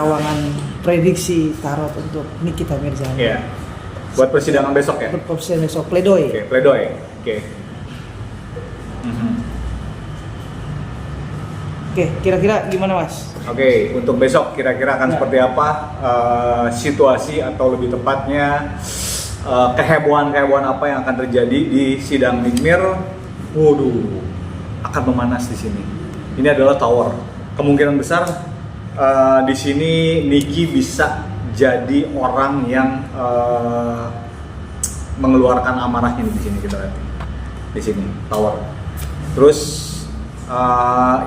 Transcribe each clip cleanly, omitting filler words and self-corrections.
Lawangan prediksi tarot untuk Nikita Mirzani. Iya. Buat persidangan besok ya? Buat persidangan besok, pledoi. Oke, pledoi. Oke. Oke, kira-kira gimana Mas? Oke, untuk besok kira-kira akan seperti apa situasi atau lebih tepatnya kehebohan-kehebohan apa yang akan terjadi di sidang Nikmir? Waduh, akan memanas di sini. Ini adalah tower. Kemungkinan besar di sini Niki bisa jadi orang yang mengeluarkan amarahnya di sini, kita lihat di sini tower. Terus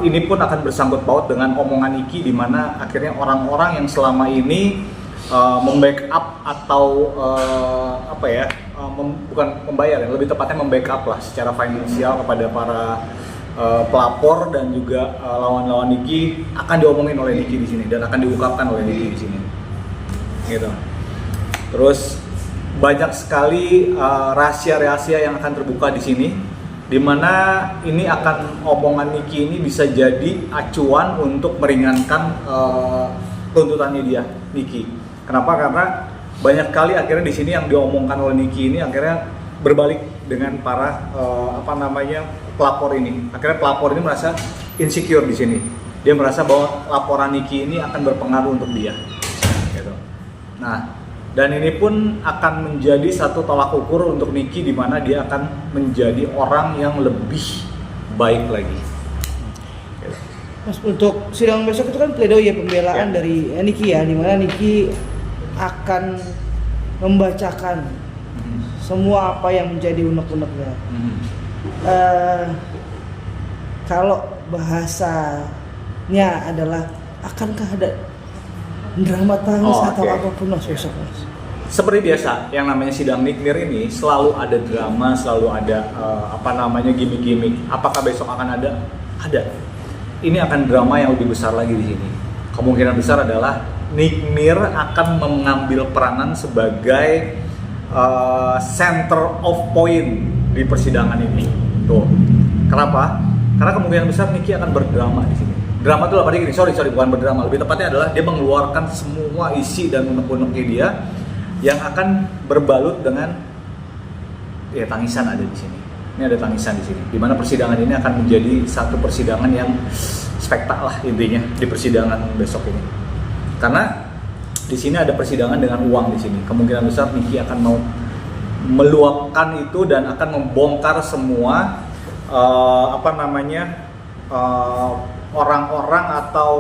ini pun akan bersangkut paut dengan omongan Niki, di mana akhirnya orang-orang yang selama ini membackup atau bukan membayar ya, lebih tepatnya membackup lah secara finansial kepada para pelapor dan juga lawan-lawan Niki akan diomongin oleh Niki di sini dan akan diungkapkan oleh Niki di sini. Gitu. Terus banyak sekali rahasia-rahasia yang akan terbuka di sini, di mana ini akan omongan Niki ini bisa jadi acuan untuk meringankan tuntutannya dia, Niki. Kenapa? Karena banyak kali akhirnya di sini yang diomongkan oleh Niki ini akhirnya berbalik dengan para pelapor ini. Akhirnya pelapor ini merasa insecure di sini. Dia merasa bahwa laporan Niki ini akan berpengaruh untuk dia. Nah, dan ini pun akan menjadi satu tolak ukur untuk Niki, di mana dia akan menjadi orang yang lebih baik lagi. Mas, untuk sidang besok itu kan pledoi ya, pembelaan dari Niki ya, di mana Niki akan membacakan semua apa yang menjadi unek-uneknya. Kalau bahasanya adalah akankah ada drama tangis atau apapun Mas besok Mas? Seperti biasa, yang namanya sidang Nikmir ini selalu ada drama, selalu ada gimmick-gimmick. Apakah besok akan ada? Ada. Ini akan drama yang lebih besar lagi di sini. Kemungkinan besar adalah Nikmir akan mengambil peranan sebagai center of point di persidangan ini. Tuh. Kenapa? Karena kemungkinan besar Niki akan berdrama di sini. Drama itu apa gini? Sorry, bukan berdrama. Lebih tepatnya adalah dia mengeluarkan semua isi dan unek-uneknya dia yang akan berbalut dengan tangisan ada di sini. Ini ada tangisan di sini. Di mana persidangan ini akan menjadi satu persidangan yang spektak lah intinya di persidangan besok ini. Karena di sini ada persidangan dengan uang di sini. Kemungkinan besar Niki akan mau meluapkan itu dan akan membongkar semua orang-orang atau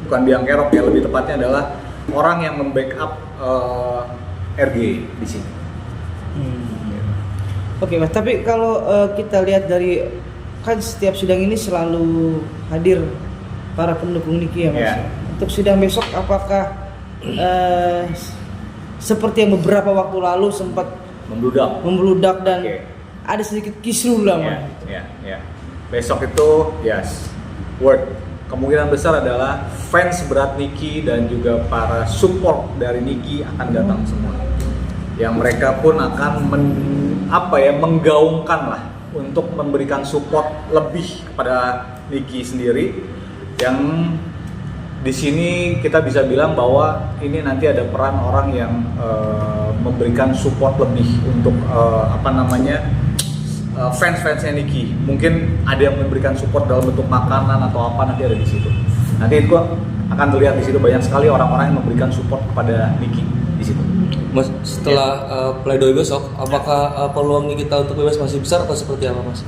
bukan biang kerok ya, lebih tepatnya adalah orang yang membackup RG di sini. Oke Mas, tapi kalau kita lihat dari kan setiap sidang ini selalu hadir para pendukung Niki ya Mas. Yeah. Untuk sidang besok apakah seperti yang beberapa waktu lalu sempat membludak dan ada sedikit kisruh lah Mas? Ya. Besok itu word kemungkinan besar adalah fans berat Niki dan juga para support dari Niki akan datang semua. Yang mereka pun akan menggaungkan lah untuk memberikan support lebih kepada Niki sendiri. Yang di sini kita bisa bilang bahwa ini nanti ada peran orang yang memberikan support lebih untuk fans-fansnya Niki. Mungkin ada yang memberikan support dalam bentuk makanan atau apa, nanti ada di situ. Nanti itu akan terlihat di situ banyak sekali orang-orang yang memberikan support kepada Niki di situ. Mas, setelah pledoi besok, apakah peluang Nikita untuk bebas masih besar atau seperti apa Mas?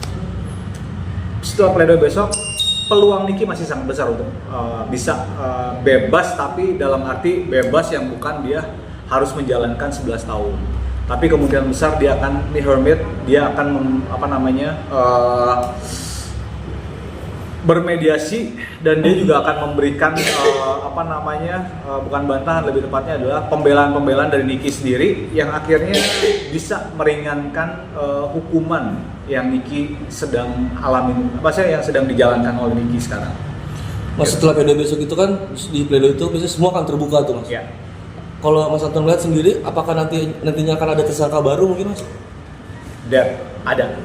Setelah pledoi besok, peluang Niki masih sangat besar untuk bisa bebas, tapi dalam arti bebas yang bukan dia harus menjalankan 11 tahun. Tapi kemungkinan besar dia akan hermit, dia akan bermediasi, dan dia juga akan memberikan bukan bantahan, lebih tepatnya adalah pembelaan-pembelaan dari Niki sendiri yang akhirnya bisa meringankan hukuman yang Niki sedang alami, yang sedang dijalankan oleh Niki sekarang. Mas, setelah pledoi besok itu kan di pledoi itu biasanya semua akan terbuka tuh Mas. Ya. Kalau Mas Anton lihat sendiri, apakah nantinya akan ada tersangka baru mungkin Mas? Dan ada.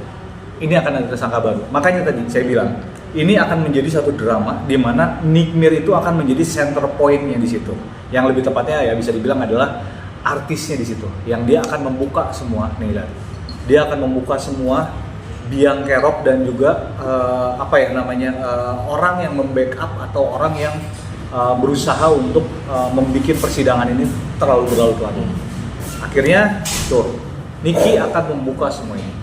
Ini akan ada tersangka baru. Makanya tadi saya bilang, ini akan menjadi satu drama di mana Nick Mir itu akan menjadi center point-nya di situ. Yang lebih tepatnya ya bisa dibilang adalah artisnya di situ. Yang dia akan membuka semua nih lihat. Dia akan membuka semua biang kerok dan juga orang yang membackup atau orang yang berusaha untuk membuat persidangan ini terlalu berlarut-larut. Akhirnya tuh Nicky akan membuka semua ini.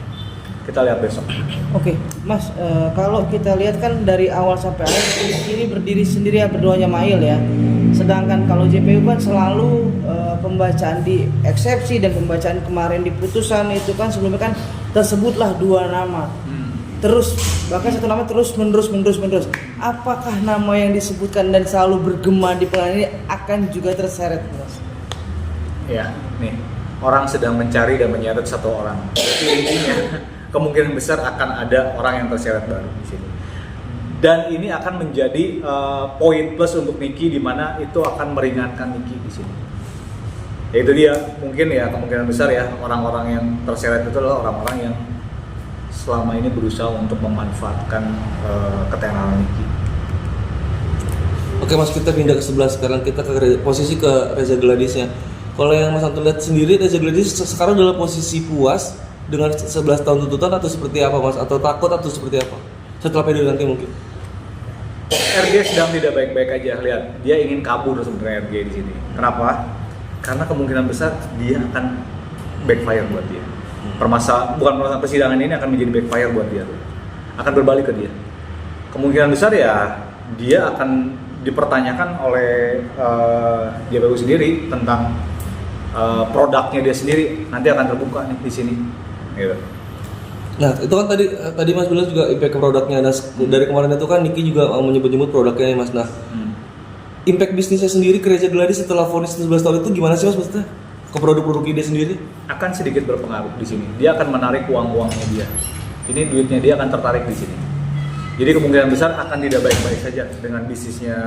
Kita lihat besok. Oke, Mas, kalau kita lihat kan dari awal sampai akhir ini berdiri sendiri ya berduanya Mail ya. Sedangkan kalau JPU kan selalu pembacaan di eksepsi dan pembacaan kemarin di putusan itu kan sebelumnya kan tersebutlah 2 nama. Terus bahkan satu nama terus menerus. Apakah nama yang disebutkan dan selalu bergema di pengadilan ini akan juga terseret, Mas? Ya, nih orang sedang mencari dan menyeret satu orang. Jadi intinya kemungkinan besar akan ada orang yang terseret baru di sini. Dan ini akan menjadi poin plus untuk Nicky di mana itu akan meringankan Nicky di sini. Ya itu dia, mungkin ya kemungkinan besar ya orang-orang yang terseret itu adalah orang-orang yang selama ini berusaha untuk memanfaatkan ketenaran Nicky. Oke Mas, kita pindah ke sebelah sekarang, kita ke posisi ke Reza Gladysnya. Kalau yang Mas Anton lihat sendiri, Reza Gladys sekarang dalam posisi puas dengan 11 tahun tuntutan atau seperti apa Mas? Atau takut atau seperti apa? Setelah pledoi nanti mungkin. RG sedang tidak baik-baik aja, lihat. Dia ingin kabur sebenarnya RG di sini. Kenapa? Karena kemungkinan besar dia akan backfire buat dia. Permasalahan persidangan ini akan menjadi backfire buat dia. Akan berbalik ke dia. Kemungkinan besar ya dia akan dipertanyakan oleh JPU sendiri tentang produknya dia sendiri. Nanti akan terbuka nih di sini. Gitu. Nah itu kan tadi Mas bilang juga impact ke produknya. Nah, dari kemarin itu kan Nicky juga menyebut-nyebut produknya Mas. Nah impact bisnisnya sendiri ke Reza Gladys setelah vonis 11 tahun itu gimana sih Mas maksudnya? Ke produk-produk ide sendiri? Akan sedikit berpengaruh di sini. Dia akan menarik uang-uangnya dia. Ini duitnya dia akan tertarik di sini. Jadi kemungkinan besar akan tidak baik-baik saja dengan bisnisnya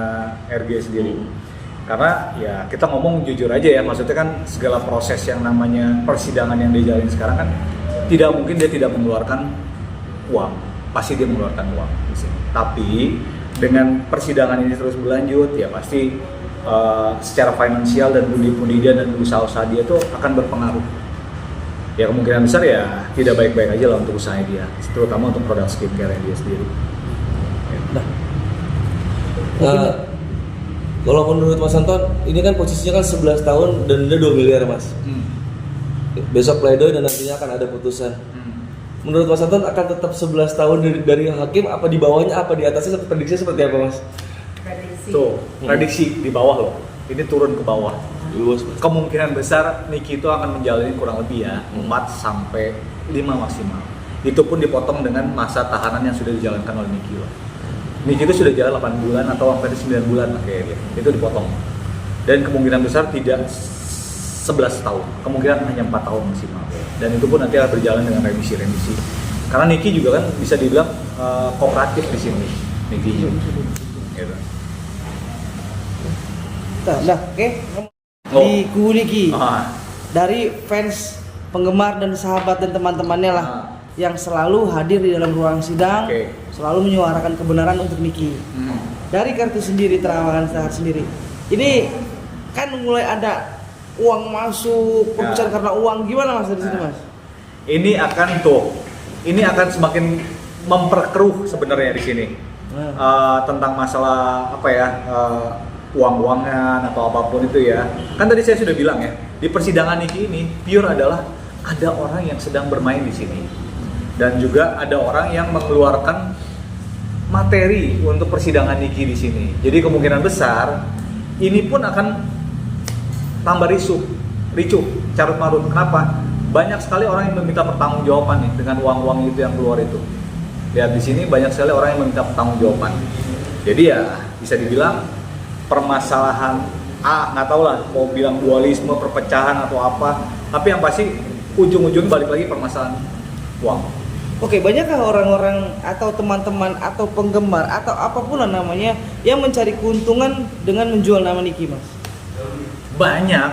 RG sendiri. Karena ya kita ngomong jujur aja ya, maksudnya kan segala proses yang namanya persidangan yang dijalin sekarang kan tidak mungkin dia tidak mengeluarkan uang. Pasti dia mengeluarkan uang di sini. Tapi dengan persidangan ini terus berlanjut ya pasti secara finansial dan pundi-pundian dan usaha-usaha dia itu akan berpengaruh. Ya kemungkinan besar ya tidak baik-baik aja lah untuk usaha dia, terutama untuk produk skincare dia sendiri. Kalau menurut Mas Anton, ini kan posisinya kan 11 tahun dan denda 2 miliar Mas. Besok pledoi dan nantinya akan ada putusan. Menurut Mas Anton akan tetap 11 tahun dari hakim, apa di bawahnya, apa di atasnya, prediksinya seperti apa Mas? Tuh, prediksi di bawah loh. Ini turun ke bawah. Kemungkinan besar Nicky itu akan menjalani kurang lebih ya 4 sampai 5 maksimal. Itu pun dipotong dengan masa tahanan yang sudah dijalankan oleh Nicky loh. Nicky itu sudah jalan 8 bulan atau sampai 9 bulan lah kayaknya. Itu dipotong. Dan kemungkinan besar tidak 11 tahun. Kemungkinan hanya 4 tahun maksimal. Dan itu pun nanti akan berjalan dengan remisi-remisi. Karena Nicky juga kan bisa dibilang kooperatif di sini. Nicky gitu. Nah, oke. Di kubu Nicky. Dari fans, penggemar dan sahabat dan teman-temannya lah yang selalu hadir di dalam ruang sidang, selalu menyuarakan kebenaran untuk Nicky. Dari kartu sendiri, terawangan sehat sendiri. Ini kan mulai ada uang masuk, pembicaraan karena uang, gimana Mas dari situ Mas? Ini akan semakin memperkeruh sebenarnya di sini. Tentang masalah uang-uangan atau apapun itu ya. Kan tadi saya sudah bilang ya, di persidangan Nicky ini pure adalah ada orang yang sedang bermain di sini. Dan juga ada orang yang mengeluarkan materi untuk persidangan Nicky di sini. Jadi kemungkinan besar ini pun akan tambah ricuh, carut marut. Kenapa? Banyak sekali orang yang meminta pertanggungjawaban nih dengan uang-uang itu yang keluar itu. Lihat di sini banyak sekali orang yang meminta pertanggungjawaban. Jadi ya bisa dibilang permasalahan nggak tahu lah mau bilang dualisme, perpecahan atau apa. Tapi yang pasti ujung-ujung balik lagi permasalahan uang. Oke, banyakkah orang-orang atau teman-teman atau penggemar atau apapun lah namanya yang mencari keuntungan dengan menjual nama Nicky Mas? Banyak.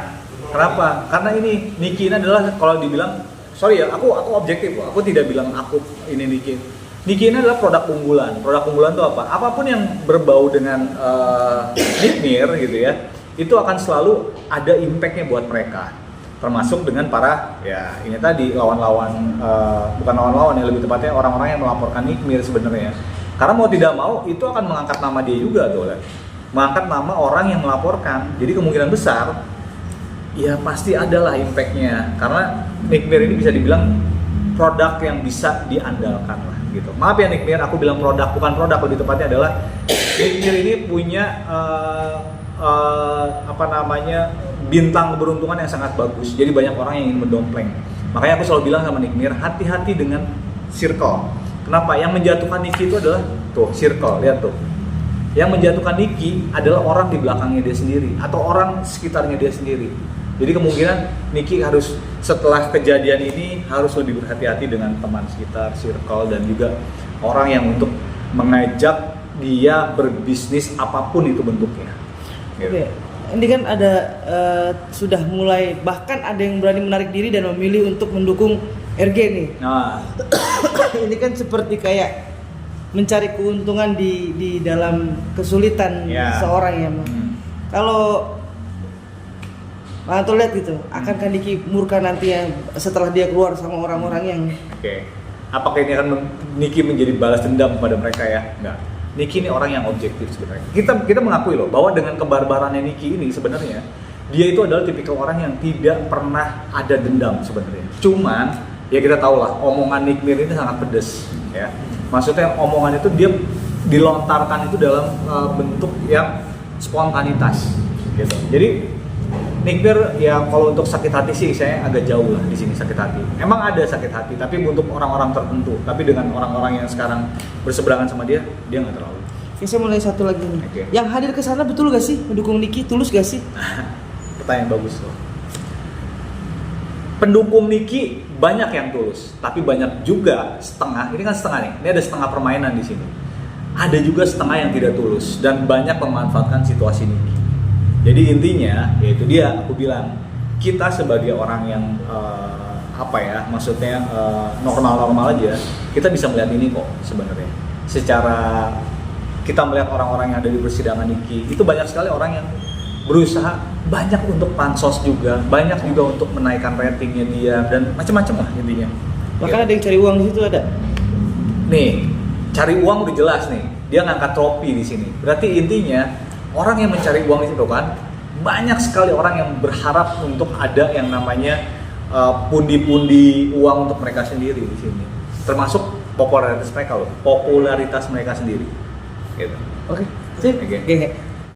Kenapa? Karena ini Nicky ini adalah kalau dibilang, sorry ya, aku objektif, aku tidak bilang aku ini Nicky. Niki ini adalah produk unggulan. Produk unggulan itu apa? Apapun yang berbau dengan Nikmir gitu ya, itu akan selalu ada impactnya buat mereka. Termasuk dengan para ya ini tadi lawan-lawan, bukan lawan-lawan ya, lebih tepatnya orang-orang yang melaporkan Nikmir sebenarnya. Karena mau tidak mau itu akan mengangkat nama dia juga tuh, mengangkat nama orang yang melaporkan. Jadi kemungkinan besar ya pasti adalah impactnya. Karena Nikmir ini bisa dibilang produk yang bisa diandalkan lah gitu. Maaf ya Nikmir, aku bilang produk, bukan produk, lebih tepatnya adalah Nikmir ini punya bintang keberuntungan yang sangat bagus. Jadi banyak orang yang ingin mendompleng. Makanya aku selalu bilang sama Nikmir, hati-hati dengan circle. Kenapa? Yang menjatuhkan Niki itu adalah tuh circle, lihat tuh. Yang menjatuhkan Niki adalah orang di belakangnya dia sendiri atau orang sekitarnya dia sendiri. Jadi kemungkinan Niki harus setelah kejadian ini harus lebih berhati-hati dengan teman sekitar, circle, dan juga orang yang untuk mengajak dia berbisnis apapun itu bentuknya. Gitu. Oke. Ini kan ada sudah mulai, bahkan ada yang berani menarik diri dan memilih untuk mendukung RG nih. Nah, Ini kan seperti kayak mencari keuntungan di dalam kesulitan Ya. seorang ya. Kalau Anto lihat gitu, akankah Niki murka nanti yang setelah dia keluar sama orang-orang yang oke. Apakah ini akan Niki menjadi balas dendam pada mereka ya? Enggak. Niki ini orang yang objektif sebenarnya. Kita mengakui loh bahwa dengan kebarbarannya Niki ini sebenarnya dia itu adalah tipikal orang yang tidak pernah ada dendam sebenarnya. Cuman ya kita tahu lah omongan Nikmir ini sangat pedes ya. Maksudnya omongan itu dia dilontarkan itu dalam bentuk yang spontanitas gitu. Jadi Nikmir ya kalau untuk sakit hati sih saya agak jauh lah di sini sakit hati. Emang ada sakit hati tapi untuk orang-orang tertentu. Tapi dengan orang-orang yang sekarang berseberangan sama dia nggak terlalu. Oke, saya mulai satu lagi nih. Oke. Yang hadir ke sana betul gak sih mendukung Niki? Tulus gak sih? Pertanyaan bagus loh. Pendukung Niki banyak yang tulus, tapi banyak juga setengah. Ini kan setengah nih. Ini ada setengah permainan di sini. Ada juga setengah yang tidak tulus dan banyak memanfaatkan situasi Niki. Jadi intinya, yaitu dia, aku bilang kita sebagai orang yang maksudnya normal-normal aja, kita bisa melihat ini kok sebenarnya. Secara kita melihat orang-orang yang ada di persidangan Niki, itu banyak sekali orang yang berusaha banyak untuk pansos juga, banyak juga untuk menaikkan ratingnya dia dan macam-macam lah intinya. Bahkan ada yang cari uang di situ ada. Nih, cari uang udah jelas nih, dia ngangkat trofi di sini. Berarti intinya orang yang mencari uang itu kan banyak sekali orang yang berharap untuk ada yang namanya pundi-pundi uang untuk mereka sendiri di sini. Termasuk popularitas mereka loh, popularitas mereka sendiri. Gitu. Oke. Sip. Oke. Oke.